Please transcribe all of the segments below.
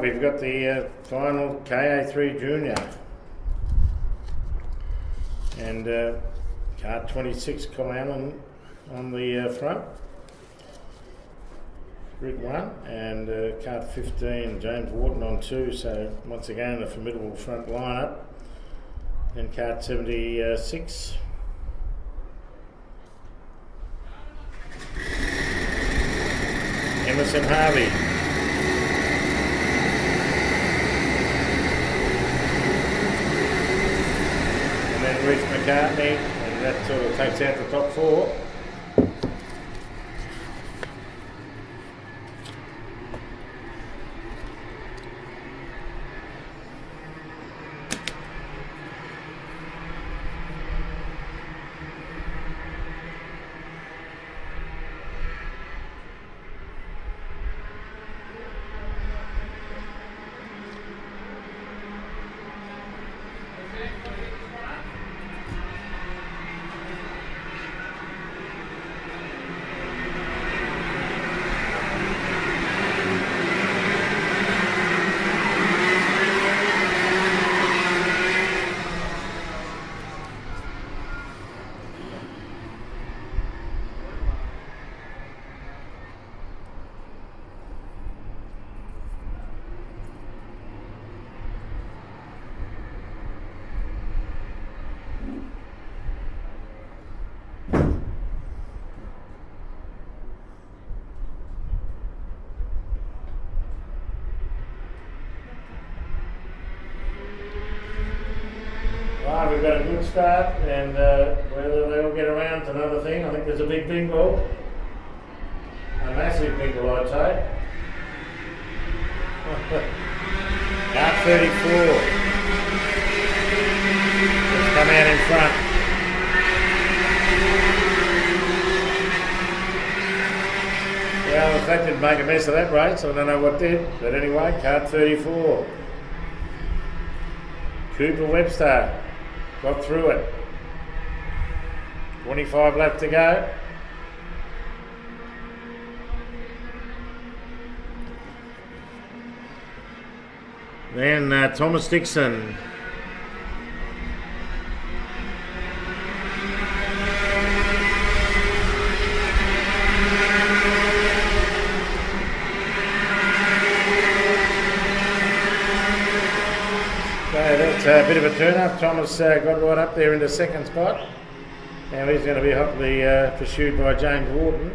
we've got the final KA3 Junior. And Kart 26 Colin Allen on the front. Grid 1 and Kart 15 James Wharton on 2, so once again a formidable front lineup. And Kart 76. Emerson Harvey. And then Reece McCartney, and that sort of takes out the top 4. We've got a good start, and whether they all get around is another thing. I think there's a big bingo, a massive bingo, I'd say. Kart 34 has come out in front. Well, the fact didn't make a mess of that race, I don't know what did, but anyway, Kart 34. Cooper Webster got through it. 25 laps to go. Then Thomas Dixon. That's a bit of a turn-up. Thomas got right up there in the second spot. Now he's going to be hotly pursued by James Wharton.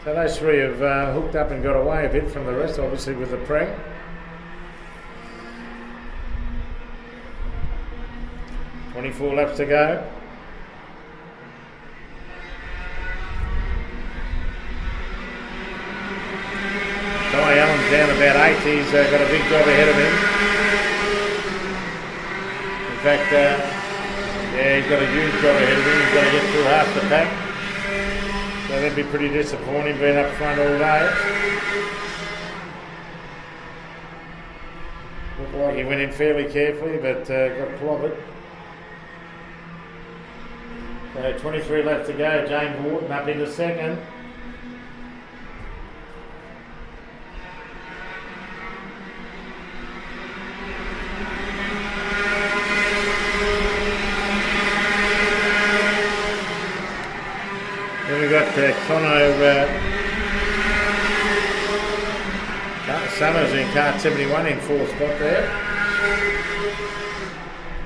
So those three have hooked up and got away a bit from the rest, obviously with the preng. .24 laps to go. Ty Allen's down about 8. He's got a big job ahead of him. In fact, yeah, he's got a huge job ahead of him. He's got to get through half the pack. So that'd be pretty disappointing being up front all day. Looked like he went in fairly carefully, but got clobbered. So 23 laps to go. James Wharton up into second. Then we've got Conno Summers in Kart 71 in 4th spot there.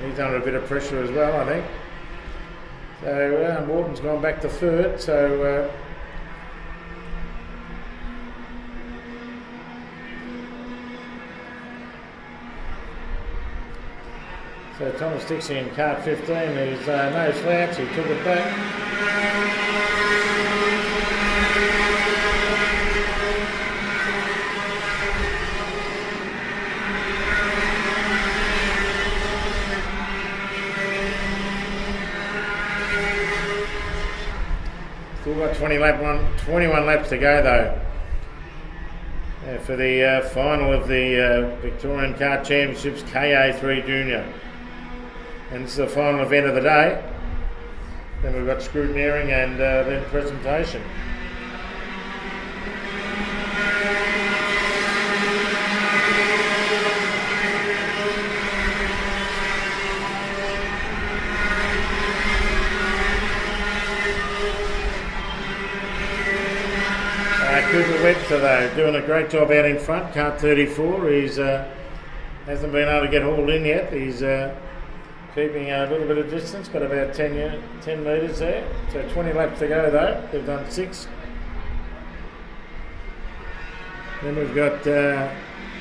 He's under a bit of pressure as well, I think. So Wharton's gone back to 3rd, so Thomas Dixon in Kart 15, he's no slouch, he took it back. Still got 21 laps to go though for the final of the Victorian Kart Championships KA3 Junior. And this is the final event of the day. Then we've got scrutineering and then presentation. Cooper Webster though, doing a great job out in front. Kart 34, he's hasn't been able to get hauled in yet. He's keeping a little bit of distance, got about 10 metres there. So 20 laps to go though, they've done 6. Then we've got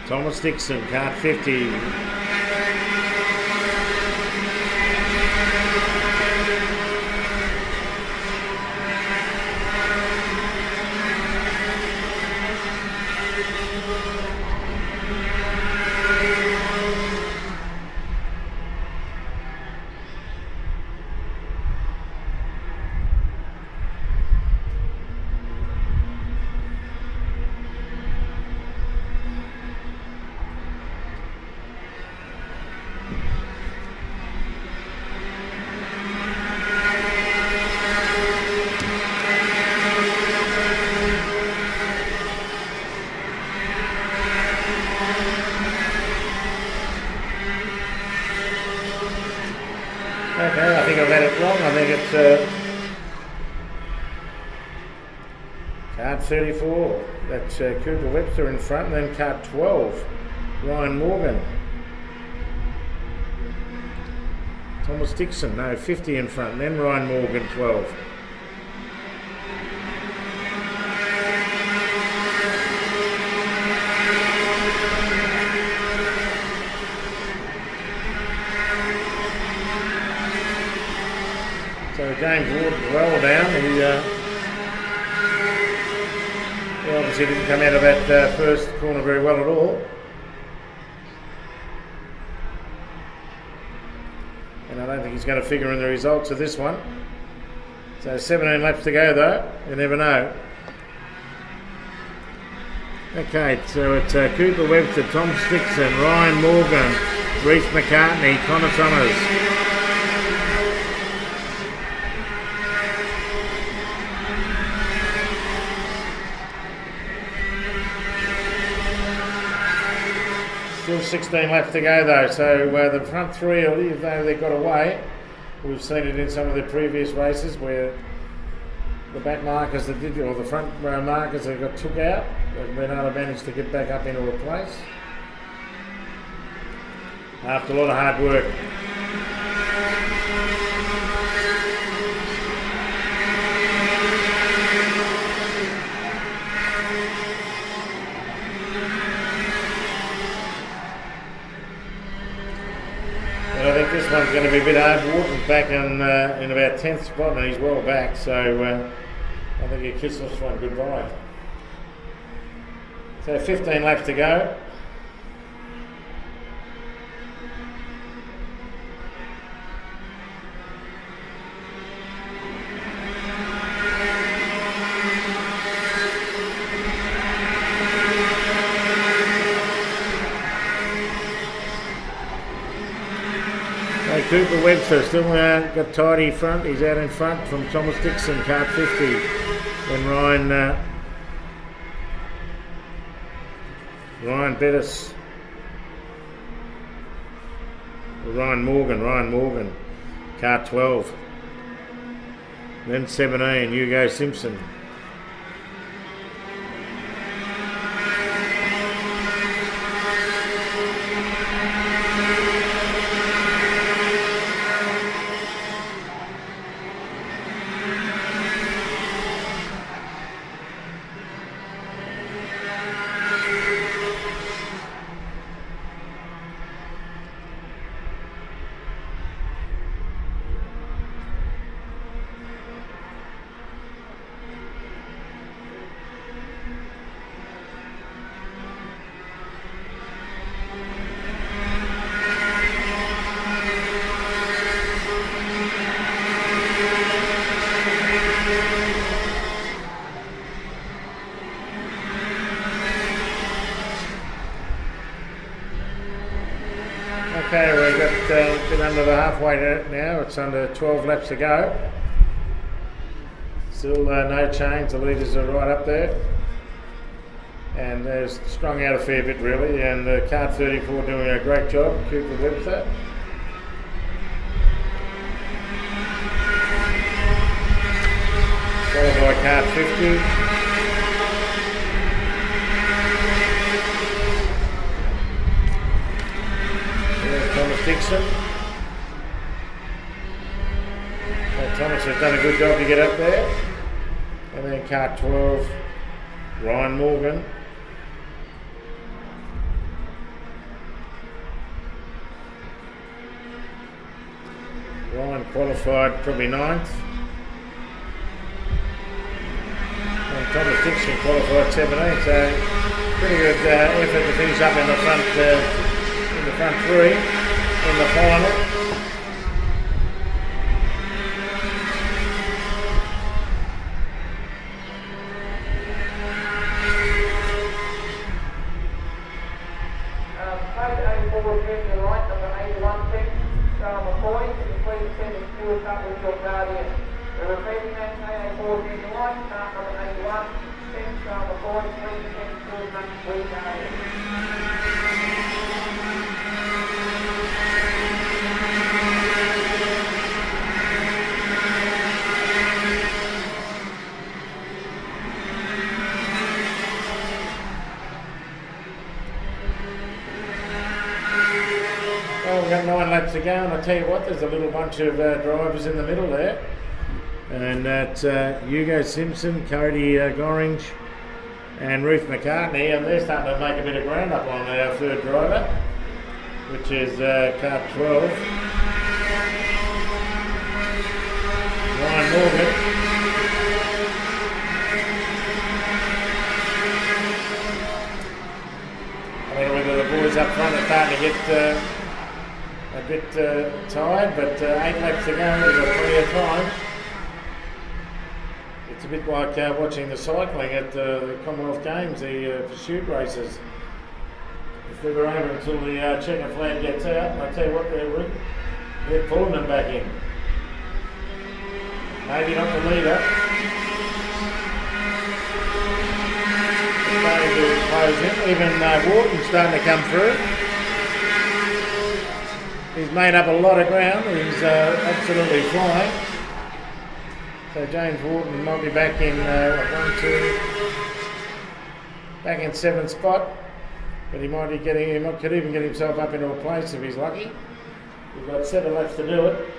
Thomas Dixon, Kart 50. Okay, I think I've had it wrong. I think it's Kart 34. That's Cooper Webster in front, and then Kart 12, Ryan Morgan. Thomas Dixon, no, 50 in front, and then Ryan Morgan, 12. So James Ward well down. He obviously didn't come out of that first corner very well at all. And I don't think he's going to figure in the results of this one. So 17 laps to go though, you never know. Okay, so it's Cooper Webster, Tom Dixon, Ryan Morgan, Reece McCartney, Connor Summers. Still 16 laps to go though, so the front three, even though they got away, we've seen it in some of the previous races where the back markers that did, or the front row markers that got took out, they've been able to manage to get back up into a place after a lot of hard work. I think this one's going to be a bit hard. Wharton's back in about 10th spot and he's well back, so I think he kissed this one goodbye. So 15 laps to go. Cooper Webster still got tidy front. He's out in front from Thomas Dixon, Kart 50. Then Ryan Bettis. Ryan Morgan, Kart 12. Then 17, Hugo Simpson. Okay, we've got a bit under the halfway now. It's under 12 laps to go. Still no change. The leaders are right up there. And they're strung out a fair bit really. And Kart 34 doing a great job. Cooper Webster. Followed by Kart 50. Dixon. So Thomas has done a good job to get up there. And then kart 12, Ryan Morgan. Ryan qualified probably 9th. And Thomas Dixon qualified 17th. So pretty good effort to finish up in the front three in the final. Well, we've got 9 laps to go, and I tell you what, there's a little bunch of drivers in the middle there. And that's Hugo Simpson, Cody Gorringe and Ruth McCartney, and they're starting to make a bit of ground up on our third driver, which is kart 12. Ryan Morgan. I don't know whether the boys up front are starting to get a bit tired, but 8 laps to go, we've got plenty of time. It's a bit like watching the cycling at the Commonwealth Games, the pursuit races. If they were over until the checker flag gets out, and I tell you what, they're pulling them back in. Maybe not the leader. It's starting to close in. Even Wharton's starting to come through. He's made up a lot of ground. He's absolutely flying. So James Wharton might be back in back in 7th spot, but he might be could even get himself up into a place if he's lucky. We've got 7 laps to do it.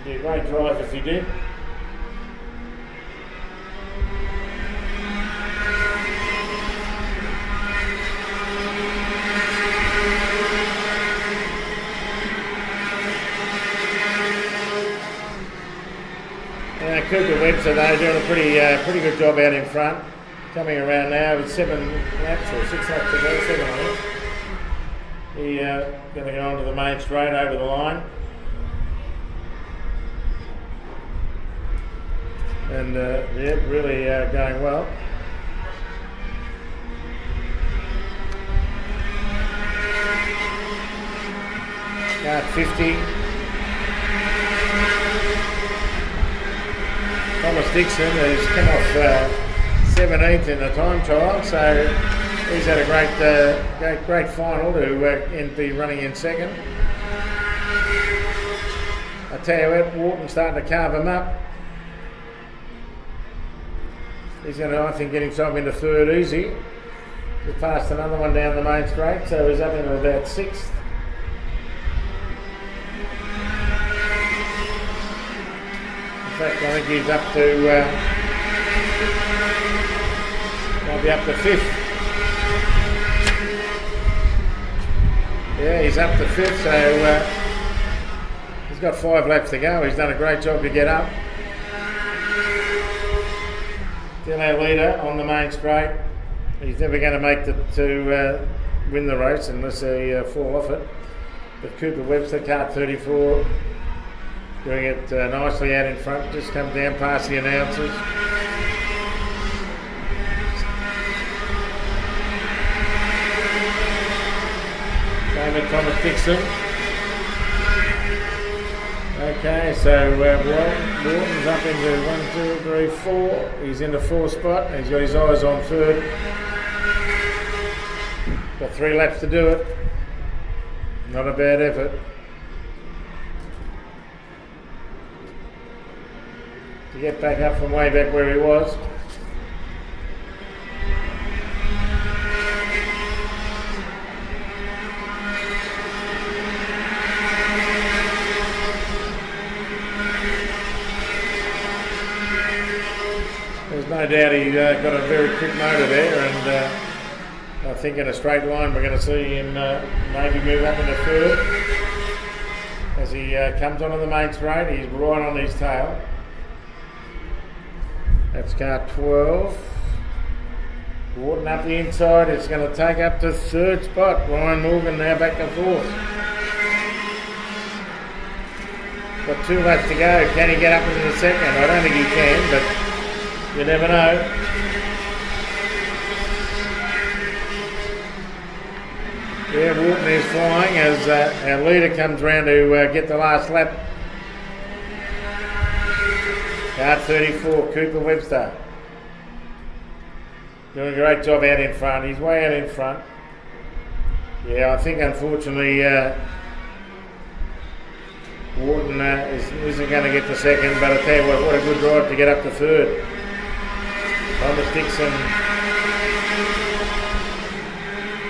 Be a great drive if he did. Cooper Webster, they're doing a pretty good job out in front. Coming around now with 7 laps or 6 laps to go, 7 I think. He's going to go onto the main straight over the line. And yeah, really going well. Kart 50. Thomas Dixon has come off 17th in the time trial, so he's had a great final to be running in 2nd. I tell you what, Wharton's starting to carve him up. He's going to, I think, get himself into 3rd easy. Just passed another one down the main straight, so he's up into about 6th. In fact, I think he's up to, might be up to 5th. Yeah, he's up to 5th, so he's got 5 laps to go. He's done a great job to get up. Still our leader on the main straight. He's never going to make to win the race unless they fall off it. But Cooper Webster, kart 34. Doing it nicely out in front, just come down past the announcers. Same with Thomas Dixon. Okay, so Wharton's up into 1, 2, 3, 4. He's into 4th spot. He's got his eyes on 3rd. Got 3 laps to do it. Not a bad effort. To get back up from way back where he was. No doubt he got a very quick motor there, and I think in a straight line we're going to see him maybe move up into third. As he comes onto the main straight, he's right on his tail. That's car 12. Wharton up the inside, it's going to take up to third spot. Ryan Morgan now back to fourth. Got 2 laps to go. Can he get up into the second? I don't think he can, but you never know. Yeah, Wharton is flying as our leader comes round to get the last lap. Car 34, Cooper Webster. Doing a great job out in front. He's way out in front. Yeah, I think unfortunately Wharton isn't going to get to second, but I tell you what a good drive to get up to third. Thomas Dixon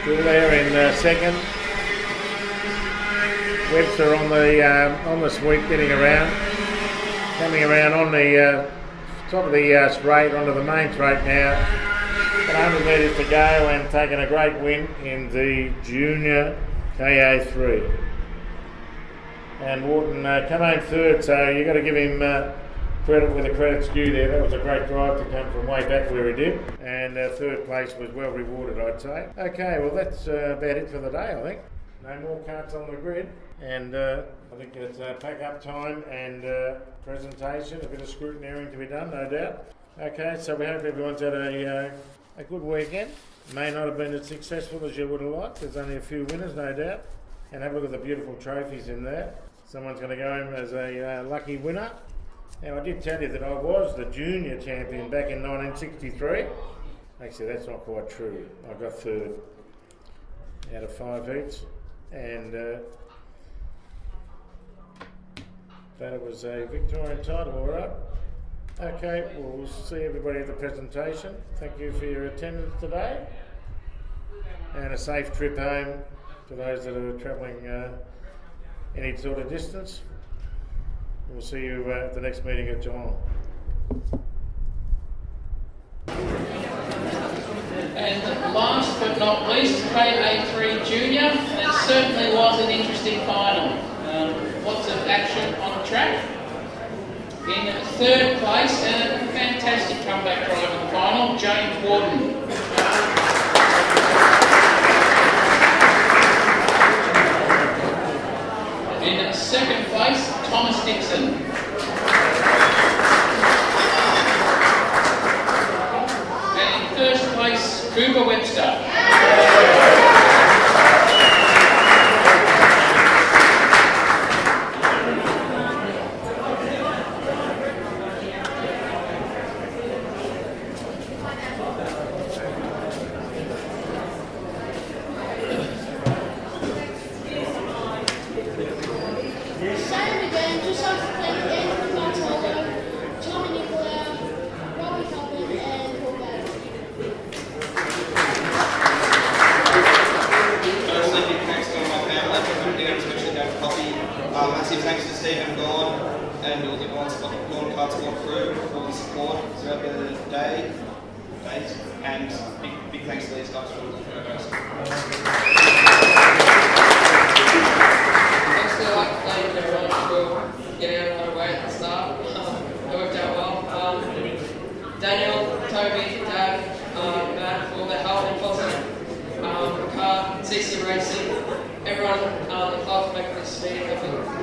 still there in second. Webster on the sweep, getting around, coming around on the top of the straight onto the main straight now. 100 metres to go and taking a great win in the Junior KA3. And Wharton come home third, so you've got to give him credit where the credit's due there. That was a great drive to come from way back where he did. And third place was well rewarded, I'd say. Okay, well that's about it for the day, I think. No more karts on the grid. And I think it's pack up time and presentation, a bit of scrutineering to be done, no doubt. Okay, so we hope everyone's had a good weekend. May not have been as successful as you would have liked. There's only a few winners, no doubt. And have a look at the beautiful trophies in there. Someone's going to go home as a lucky winner. Now, I did tell you that I was the junior champion back in 1963. Actually, that's not quite true. I got third out of 5 heats. And that it was a Victorian title, all right. Okay, well, we'll see everybody at the presentation. Thank you for your attendance today. And a safe trip home to those that are travelling any sort of distance. We'll see you at the next meeting at Geelong. And last but not least, KA3 Junior. It certainly was an interesting final. Lots of action on the track. In third place, and a fantastic comeback drive in the final, James Wharton. In second place, Thomas Dixon. And in first place, Cooper Webster. Massive thanks to Stephen Gord and all the Geelong Karting Club crew for all the support throughout the days, and big thanks to these guys for all the photos. I'd still like to thank everyone for getting out of my way at the start. It worked out well. Daniel, Toby, Dad, Matt for the help and Foster, car, CC Racing, everyone in the club for making this meeting happen.